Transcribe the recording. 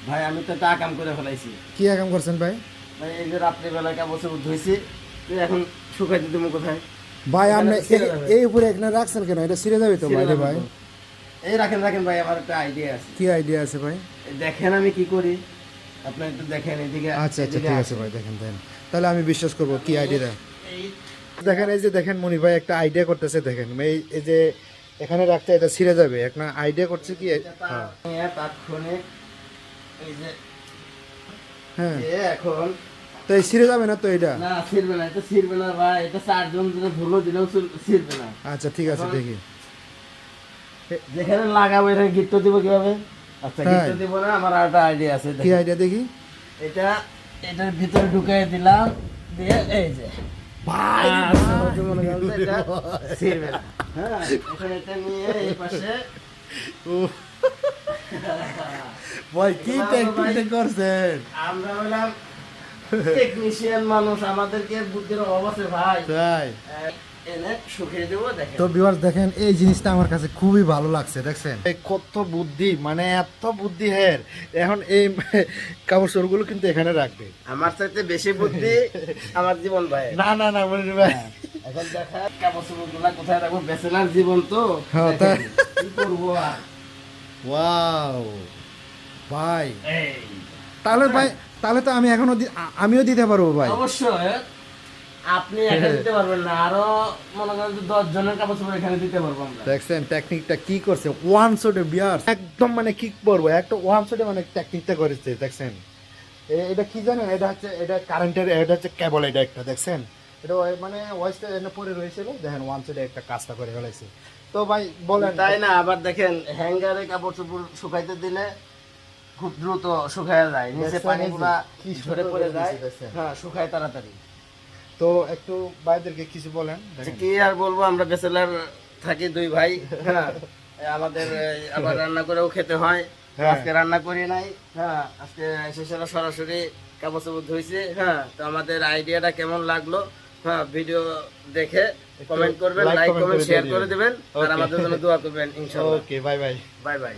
ভাই আমি তো একটা কাম করে ফেলাইছি। কি কাম করছেন ভাই? ভাই এই যে রাত্রিবেলা কাপড় চোপড় ধুইছি, তো এখন শুকাইতে দেবো কোথায়? ভাই এখানে আপনি তো ছিঁড়ে যাবে। এই উপরে এখানে রাখছেন কেন? এটা ছিঁড়ে যাবে তো ছিঁড়ে বাইরে যাবে ভাই। তো। এই রাখেন রাখেন ভাই, আমার একটা আইডিয়া আছে। কি আইডিয়া আছে ভাই? এই দেখেন আমি কি করি, আপনি একটু দেখেন এদিকে। আচ্ছা আচ্ছা এদিকে ঠিক আছে আসেন। ভাই, দেখেন দেন, তাহলে আমি বিশ্বাস করব কি আইডিয়া। এই দেখেন এই যে দেখেন মনি ভাই একটা আইডিয়া করতেছে, দেখেন এই যে এখানে রাখতে এটা ছিঁড়ে যাবে, একটা আইডিয়া করছে কি। হ্যাঁ তাৎক্ষণিক এই যে হ্যাঁ, এ এখন তো এই ছিঁড়ে যাবে না তো এটা? না ছিড়বে না, এটা ছিড়বে না ভাই, এটা 4 জন ধরে ধুলো দিলেও ছিড়বে না। আচ্ছা ঠিক আছে, এখন দেখি। যেখানে লাগাবো এখানে গিট্টো দিব কিভাবে? আচ্ছা হ্যাঁ। গিট্টো দিব না, আমার একটা আইডিয়া আছে। কি দেখেন। আইডিয়া দেখি এটা এটার ভিতরে ঢুকাই দিলাম, দিয়ে এই যে ভাই। সহজে মনে করেন যে এটা ছিড়বে না। হ্যাঁ এখন এটা নিয়ে এই পাশে ভাই কি এগুলো টেকনিক ভাই- করছেন আমরা হলাম টেকনিশিয়ান মানুষ, আমাদেরকে বুদ্ধির অভাব আছে ভাই। তাই? এনে শুকিয়ে দেবো, দেখেন। তো ভিউয়ার্স দেখেন এই জিনিসটা আমার কাছে খুবই ভালো লাগছে, দেখছেন এই কত বুদ্ধি, মানে এত বুদ্ধি হের। এখন এই কাপড় চোপড়গুলো কিন্তু এখানে রাখবে। আমার চাইতে বেশি বুদ্ধি আমার জীবন ভাই। না না না মনির ভাই, এখন দেখা কাপড় চোপড় গুলা কোথায় রাখবো, ব্যাচেলার জীবন তো। হ্যাঁ, দেখেন, তাই। কি করবো আর। ওয়াও ভাই, এই তাহলে ভাই তাহলে তো আমি এখনো আমিও দিতে পারবো ভাই। অবশ্যই আপনি একা দিতে পারবেন না, আরো মনে করেন যে 10 জনের কাপড় চোপড় এখানে দিতে পারবো আমরা। দেখছেন টেকনিকটা কি করছে, ওয়ান শটে বিয়ার একদম, মানে কি বলবো, একটা ওয়ান শটে মানে টেকনিকটা করেছে, দেখছেন। এটা কি জানেন, এটা হচ্ছে এটা কারেন্টের, এটা হচ্ছে কেবল, এটা একটা দেখছেন, এটা মানে ওয়াইসটা এনে পরে রয়েছিল, দেখেন ওয়ান শটে একটা কাজটা করে ফেলাইছে। তো ভাই বলেন। তাই না, আবার দেখেন হ্যাঙ্গারে কাপড় চোপড় শুকাইতে দিলে খুব দ্রুত শুকায় যায়, নিচে দেখছেন পানিগুলা কি ঝরে সুন্দর পড়ে করে যায়। দিছে, দেখছেন। হ্যাঁ শুকায় তাড়াতাড়ি। তো একটু ভাইদেরকে কিছু বলেন, যে দেখেন। কি আর বলবো, আমরা ব্যাচেলার থাকি 2 ভাই। হ্যাঁ আমাদের আবার রান্না করেও খেতে হয়। হ্যাঁ। আজকে রান্না করি নাই। হ্যাঁ আজকে শেষেরা সরাসরি কাপড় চোপড় ধুইছে। হ্যাঁ তো আমাদের আইডিয়াটা কেমন লাগলো, হ্যাঁ ভিডিও দেখে কমেন্ট করবেন, like, লাইক comment কমেন্ট করে শেয়ার দিয়ে করে দিবেন। দিবেন, আর Okay. আমাদের জন্য দোয়া করবেন ইনশাআল্লাহ। Okay bye bye. Bye bye.